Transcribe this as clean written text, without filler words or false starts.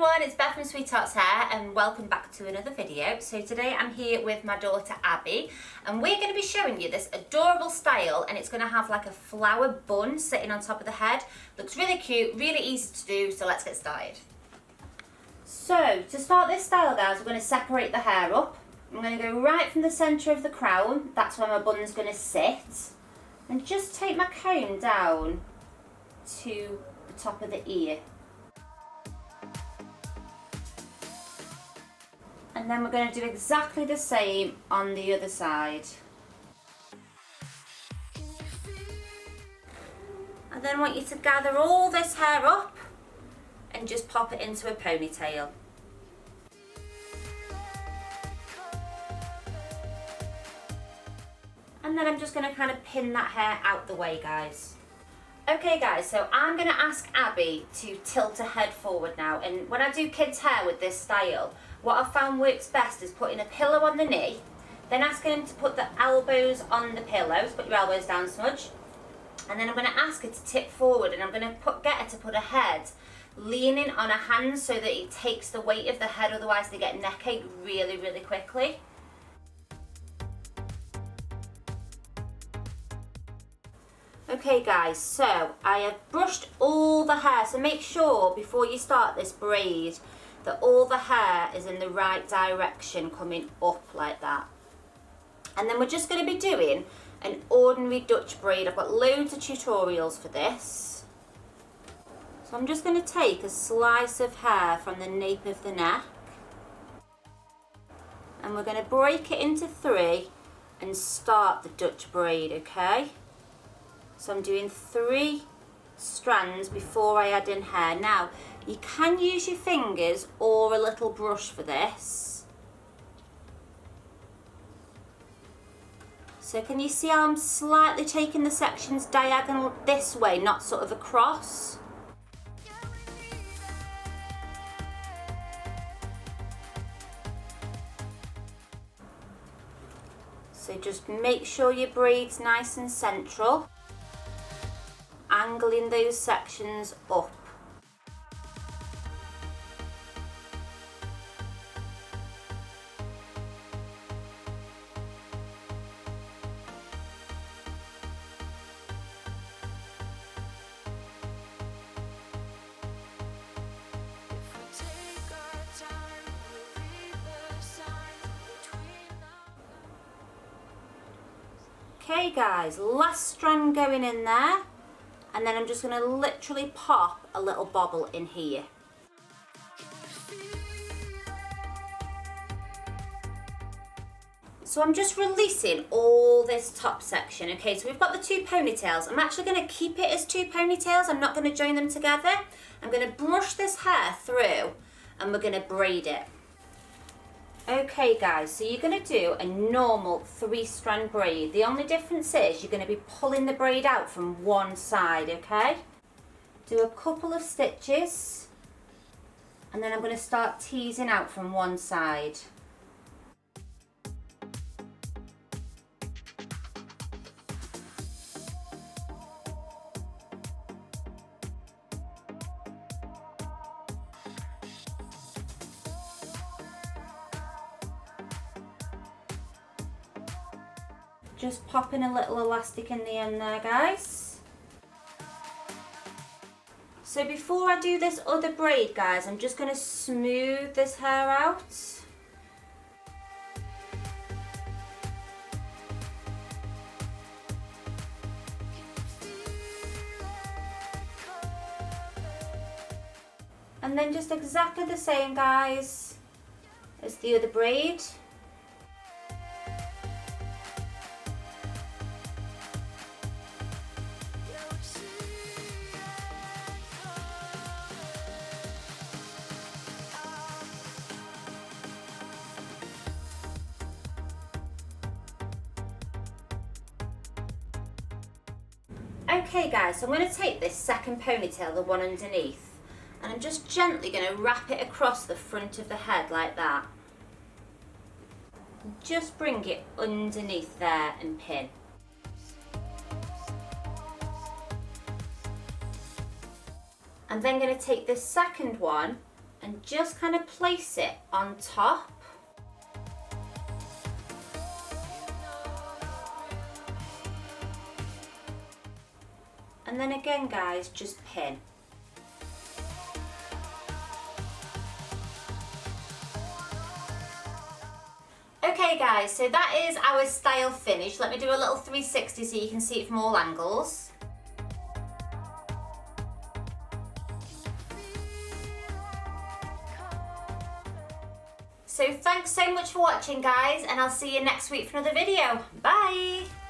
everyone, it's Beth from Sweetheart's Hair and welcome back to another video. So today I'm here with my daughter Abby and we're going to be showing you this adorable style, and it's going to have like a flower bun sitting on top of the head. Looks really cute, really easy to do, so let's get started. So to start this style, guys, we're going to separate the hair up. I'm going to go right from the centre of the crown, that's where my bun's going to sit, and just take my comb down to the top of the ear. And then we're going to do exactly the same on the other side. And then I want you to gather all this hair up and just pop it into a ponytail. And then I'm just going to kind of pin that hair out the way, guys. Okay guys, so I'm going to ask Abby to tilt her head forward now, and when I do kids' hair with this style, what I've found works best is putting a pillow on the knee, then asking him to put the elbows on the pillows, put your elbows down, Smudge, and then I'm going to ask her to tip forward, and I'm going to get her to put her head leaning on her hands so that it takes the weight of the head, otherwise they get neck ache really, really quickly. Okay guys, so I have brushed all the hair, so make sure before you start this braid that all the hair is in the right direction, coming up like that. And then we're just going to be doing an ordinary Dutch braid. I've got loads of tutorials for this. So I'm just going to take a slice of hair from the nape of the neck and we're going to break it into 3 and start the Dutch braid, okay? So I'm doing 3 strands before I add in hair. Now, you can use your fingers or a little brush for this. So can you see how I'm slightly taking the sections diagonal this way, not sort of across? So just make sure your braid's nice and central, angling those sections up. Okay guys, last strand going in there, and then I'm just going to literally pop a little bobble in here. So I'm just releasing all this top section. Okay, so we've got the 2 ponytails. I'm actually going to keep it as 2 ponytails. I'm not going to join them together. I'm going to brush this hair through and we're going to braid it. Okay guys, so you're going to do a normal 3-strand braid. The only difference is you're going to be pulling the braid out from one side, okay? Do a couple of stitches and then I'm going to start teasing out from one side. Just popping a little elastic in the end there, guys. So before I do this other braid, guys, I'm just going to smooth this hair out. And then just exactly the same, guys, as the other braid. Okay guys, so I'm going to take this second ponytail, the one underneath, and I'm just gently going to wrap it across the front of the head like that. Just bring it underneath there and pin. I'm then going to take this second one and just kind of place it on top. And then again, guys, just pin. Okay guys, so that is our style finished. Let me do a little 360 so you can see it from all angles. So thanks so much for watching, guys, and I'll see you next week for another video. Bye!